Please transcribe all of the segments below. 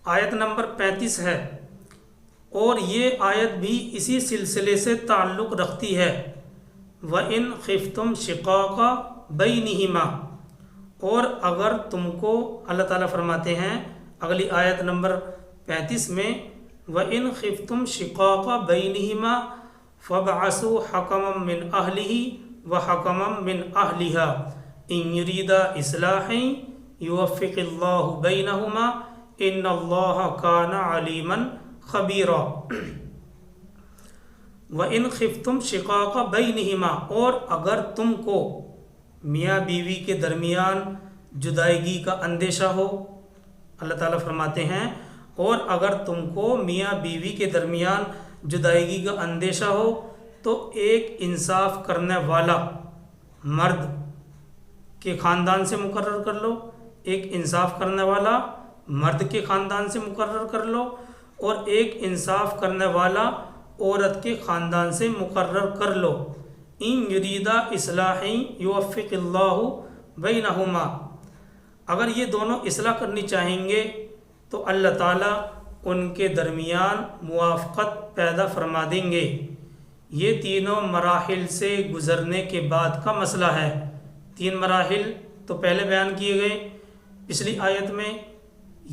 آیت نمبر 35 ہے، اور یہ آیت بھی اسی سلسلے سے تعلق رکھتی ہے۔ وَإِنْ خِفْتُمْ شِقَاقَ بَيْنِهِمَا، اور اگر تم کو، اللہ تعالیٰ فرماتے ہیں اگلی آیت نمبر 35 میں، وَإِنْ خِفْتُمْ شِقَاقَ بَيْنِهِمَا فَابْعَثُوا حَكَمًا مِّنْ أَهْلِهِ وَحَكَمًا مِّنْ أَهْلِهَا إِنْ يُرِيدَا إِصْلَاحًا يُوَفِّقِ اللَّهُ بَيْنَهُمَا إِنَّ اللَّهَ كَانَ عَلِيمًا خَبِيرًا۔ وَإِنْ خِفْتُمْ شِقَاقَ بَيْنِهِمَا، اور اگر تم کو میاں بیوی کے درمیان جدائیگی کا اندیشہ ہو، اللہ تعالیٰ فرماتے ہیں اور اگر تم کو میاں بیوی کے درمیان جدائیگی کا اندیشہ ہو تو ایک انصاف کرنے والا مرد کے خاندان سے مقرر کر لو، ایک انصاف کرنے والا مرد کے خاندان سے مقرر کر لو، اور ایک انصاف کرنے والا عورت کے خاندان سے مقرر کر لو۔ ان یریدا اصلاحا یوفق اللہ بینہما، اگر یہ دونوں اصلاح کرنی چاہیں گے تو اللہ تعالیٰ ان کے درمیان موافقت پیدا فرما دیں گے۔ یہ تینوں مراحل سے گزرنے کے بعد کا مسئلہ ہے۔ 3 مراحل تو پہلے بیان کیے گئے پچھلی آیت میں،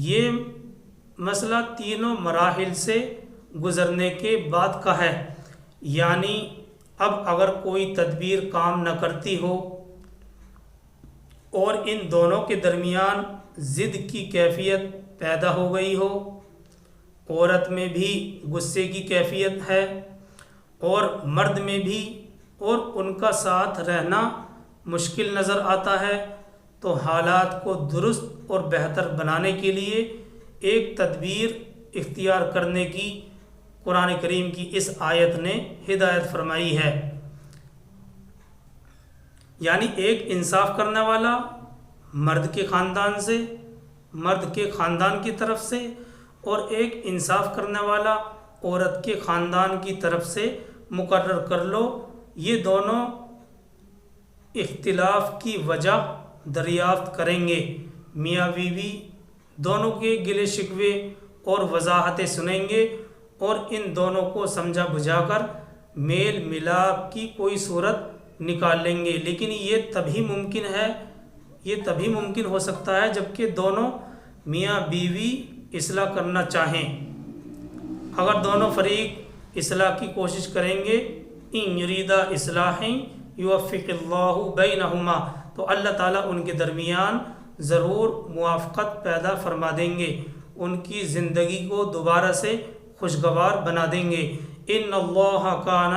یہ مسئلہ تینوں مراحل سے گزرنے کے بعد کا ہے، یعنی اب اگر کوئی تدبیر کام نہ کرتی ہو اور ان دونوں کے درمیان ضد کی کیفیت پیدا ہو گئی ہو، عورت میں بھی غصے کی کیفیت ہے اور مرد میں بھی، اور ان کا ساتھ رہنا مشکل نظر آتا ہے، تو حالات کو درست اور بہتر بنانے کے لیے ایک تدبیر اختیار کرنے کی قرآن کریم کی اس آیت نے ہدایت فرمائی ہے۔ یعنی ایک انصاف کرنے والا مرد کے خاندان سے، مرد کے خاندان کی طرف سے، اور ایک انصاف کرنے والا عورت کے خاندان کی طرف سے مقرر کر لو۔ یہ دونوں اختلاف کی وجہ دریافت کریں گے، میاں بیوی دونوں کے گلے شکوے اور وضاحتیں سنیں گے، اور ان دونوں کو سمجھا بجھا کر میل ملاپ کی کوئی صورت نکال لیں گے۔ لیکن یہ تبھی ممکن ہے، یہ تبھی ممکن ہو سکتا ہے جبکہ دونوں میاں بیوی اصلاح کرنا چاہیں۔ اگر دونوں فریق اصلاح کی کوشش کریں گے، ان یریدا اصلاحا یوفق اللہ بینہما، تو اللہ تعالیٰ ان کے درمیان ضرور موافقت پیدا فرما دیں گے، ان کی زندگی کو دوبارہ سے خوشگوار بنا دیں گے۔ ان اللہ کان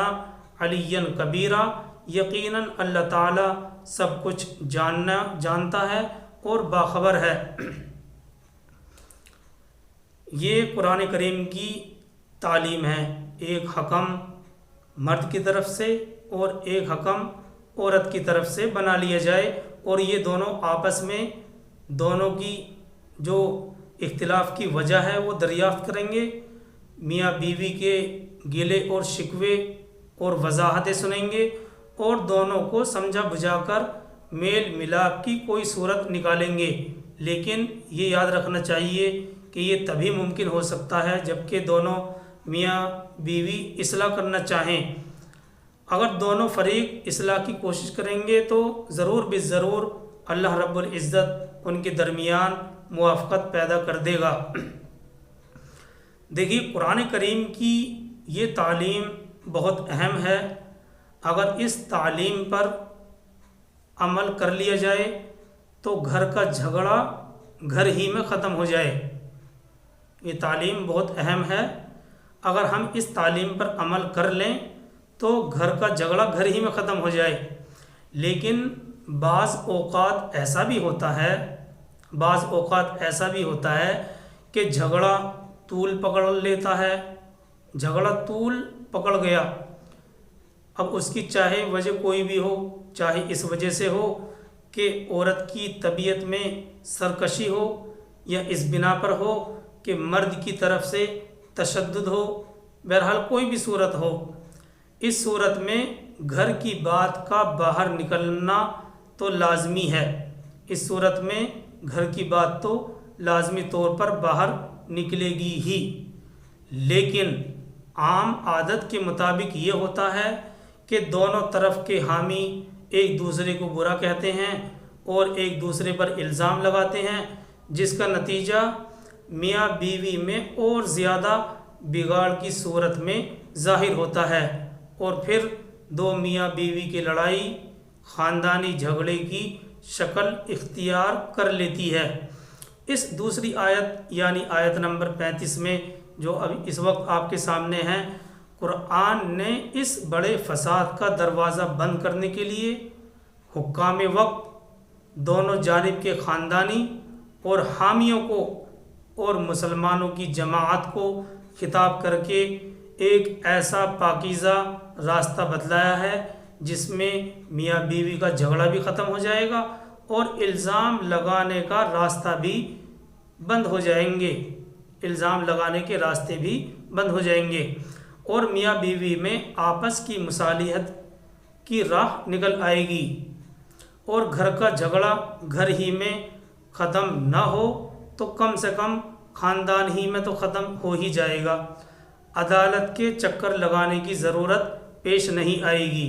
علیا کبیرا، یقیناً اللہ تعالیٰ سب کچھ جانتا ہے اور باخبر ہے۔ یہ قرآن کریم کی تعلیم ہے، ایک حکم مرد کی طرف سے اور ایک حکم عورت کی طرف سے بنا لیا جائے، اور یہ دونوں آپس میں دونوں کی جو اختلاف کی وجہ ہے وہ دریافت کریں گے، میاں بیوی کے گلے اور شکوے اور وضاحتیں سنیں گے، اور دونوں کو سمجھا بجھا کر میل ملاپ کی کوئی صورت نکالیں گے۔ لیکن یہ یاد رکھنا چاہیے کہ یہ تبھی ممکن ہو سکتا ہے جبکہ دونوں میاں بیوی اصلاح کرنا چاہیں۔ اگر دونوں فریق اصلاح کی کوشش کریں گے تو ضرور بالضرور اللہ رب العزت ان کے درمیان موافقت پیدا کر دے گا۔ دیکھیے قرآن کریم کی یہ تعلیم بہت اہم ہے، اگر اس تعلیم پر عمل کر لیا جائے تو گھر کا جھگڑا گھر ہی میں ختم ہو جائے۔ یہ تعلیم بہت اہم ہے، اگر ہم اس تعلیم پر عمل کر لیں تو گھر کا جھگڑا گھر ہی میں ختم ہو جائے۔ لیکن بعض اوقات ایسا بھی ہوتا ہے کہ جھگڑا طول پکڑ لیتا ہے، جھگڑا طول پکڑ گیا، اب اس کی چاہے وجہ کوئی بھی ہو، چاہے اس وجہ سے ہو کہ عورت کی طبیعت میں سرکشی ہو، یا اس بنا پر ہو کہ مرد کی طرف سے تشدد ہو، بہرحال کوئی بھی صورت ہو، اس صورت میں گھر کی بات کا باہر نکلنا تو لازمی ہے، اس صورت میں گھر کی بات تو لازمی طور پر باہر نکلے گی ہی، لیکن عام عادت کے مطابق یہ ہوتا ہے کہ دونوں طرف کے حامی ایک دوسرے کو برا کہتے ہیں اور ایک دوسرے پر الزام لگاتے ہیں، جس کا نتیجہ میاں بیوی میں اور زیادہ بگاڑ کی صورت میں ظاہر ہوتا ہے، اور پھر دو میاں بیوی کی لڑائی خاندانی جھگڑے کی شکل اختیار کر لیتی ہے۔ اس دوسری آیت یعنی آیت نمبر 35 میں جو ابھی اس وقت آپ کے سامنے ہے، قرآن نے اس بڑے فساد کا دروازہ بند کرنے کے لیے حکام وقت، دونوں جانب کے خاندانی اور حامیوں کو اور مسلمانوں کی جماعت کو خطاب کر کے ایک ایسا پاکیزہ راستہ بتلایا ہے جس میں میاں بیوی کا جھگڑا بھی ختم ہو جائے گا اور الزام لگانے کا راستہ بھی بند ہو جائیں گے، الزام لگانے کے راستے بھی بند ہو جائیں گے، اور میاں بیوی میں آپس کی مصالحت کی راہ نکل آئے گی، اور گھر کا جھگڑا گھر ہی میں ختم نہ ہو تو کم سے کم خاندان ہی میں تو ختم ہو ہی جائے گا، عدالت کے چکر لگانے کی ضرورت پیش نہیں آئے گی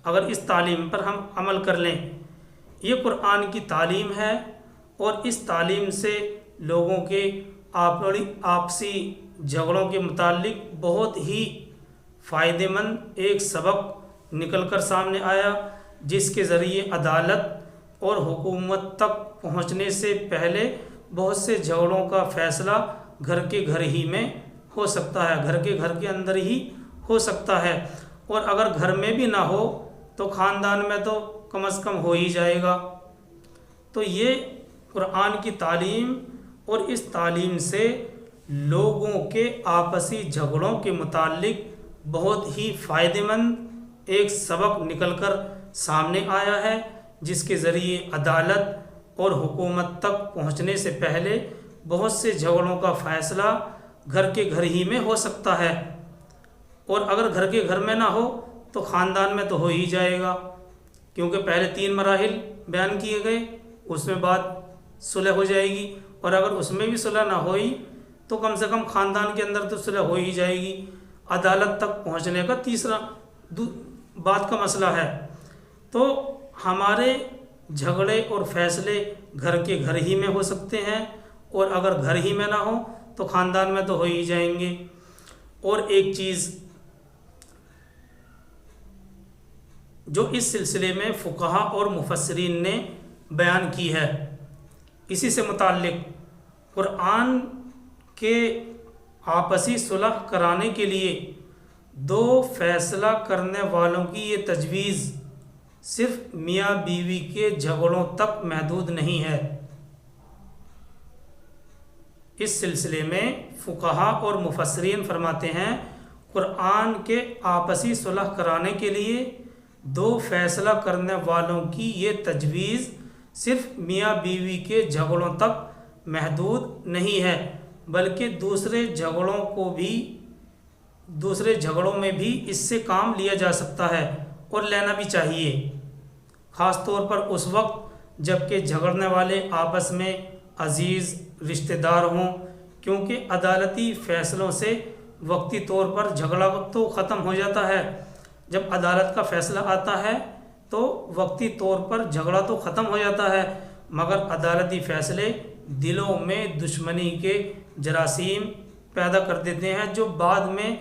اگر اس تعلیم پر ہم عمل کر لیں۔ یہ قرآن کی تعلیم ہے، اور اس تعلیم سے لوگوں کے آپسی جھگڑوں کے متعلق بہت ہی فائدہ مند ایک سبق نکل کر سامنے آیا، جس کے ذریعے عدالت اور حکومت تک پہنچنے سے پہلے بہت سے جھگڑوں کا فیصلہ گھر کے گھر ہی میں ہو سکتا ہے، گھر کے اندر ہی ہو سکتا ہے، اور اگر گھر میں بھی نہ ہو تو خاندان میں تو کم از کم ہو ہی جائے گا۔ تو یہ قرآن کی تعلیم، اور اس تعلیم سے لوگوں کے آپسی جھگڑوں کے متعلق بہت ہی فائدہ مند ایک سبق نکل کر سامنے آیا ہے، جس کے ذریعے عدالت اور حکومت تک پہنچنے سے پہلے بہت سے جھگڑوں کا فیصلہ گھر کے گھر ہی میں ہو سکتا ہے، اور اگر گھر کے گھر میں نہ ہو تو خاندان میں تو ہو ہی جائے گا، کیونکہ پہلے 3 مراحل بیان کیے گئے، اس میں بات صلح ہو جائے گی، اور اگر اس میں بھی صلح نہ ہوئی تو کم سے کم خاندان کے اندر تو صلح ہو ہی جائے گی۔ عدالت تک پہنچنے کا تیسرا بات کا مسئلہ ہے، تو ہمارے جھگڑے اور فیصلے گھر کے گھر ہی میں ہو سکتے ہیں، اور اگر گھر ہی میں نہ ہو تو خاندان میں تو ہو ہی جائیں گے۔ اور ایک چیز جو اس سلسلے میں فقہا اور مفسرین نے بیان کی ہے، اسی سے متعلق قرآن کے آپسی صلح کرانے کے لیے 2 فیصلہ کرنے والوں کی یہ تجویز صرف میاں بیوی کے جھگڑوں تک محدود نہیں ہے۔ اس سلسلے میں فقہا اور مفسرین فرماتے ہیں، قرآن کے آپسی صلح کرانے کے لیے 2 فیصلہ کرنے والوں کی یہ تجویز صرف میاں بیوی کے جھگڑوں تک محدود نہیں ہے، بلکہ دوسرے جھگڑوں میں بھی اس سے کام لیا جا سکتا ہے اور لینا بھی چاہیے، خاص طور پر اس وقت جب کہ جھگڑنے والے آپس میں عزیز رشتہ دار ہوں، کیونکہ عدالتی فیصلوں سے وقتی طور پر جھگڑا تو ختم ہو جاتا ہے، جب عدالت کا فیصلہ آتا ہے تو وقتی طور پر جھگڑا تو ختم ہو جاتا ہے، مگر عدالتی فیصلے دلوں میں دشمنی کے جراثیم پیدا کر دیتے ہیں، جو بعد میں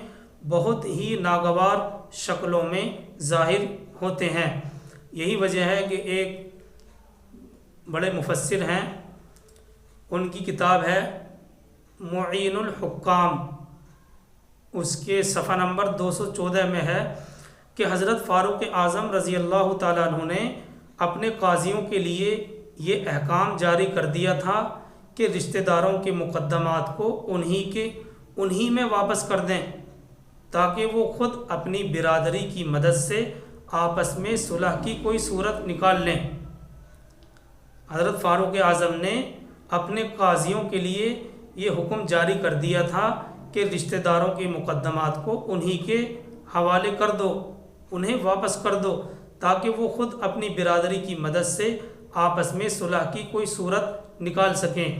بہت ہی ناگوار شکلوں میں ظاہر ہوتے ہیں۔ یہی وجہ ہے کہ ایک بڑے مفسر ہیں، ان کی کتاب ہے معین الحکام، اس کے صفحہ نمبر 214 میں ہے کہ حضرت فاروق اعظم رضی اللہ تعالیٰ عنہ نے اپنے قاضیوں کے لیے یہ احکام جاری کر دیا تھا کہ رشتہ داروں کے مقدمات کو انہی میں واپس کر دیں، تاکہ وہ خود اپنی برادری کی مدد سے آپس میں صلح کی کوئی صورت نکال لیں۔ حضرت فاروق اعظم نے اپنے قاضیوں کے لیے یہ حکم جاری کر دیا تھا کہ رشتہ داروں کے مقدمات کو انہی کے حوالے کر دو، انہیں واپس کر دو، تاکہ وہ خود اپنی برادری کی مدد سے آپس میں صلح کی کوئی صورت نکال سکیں۔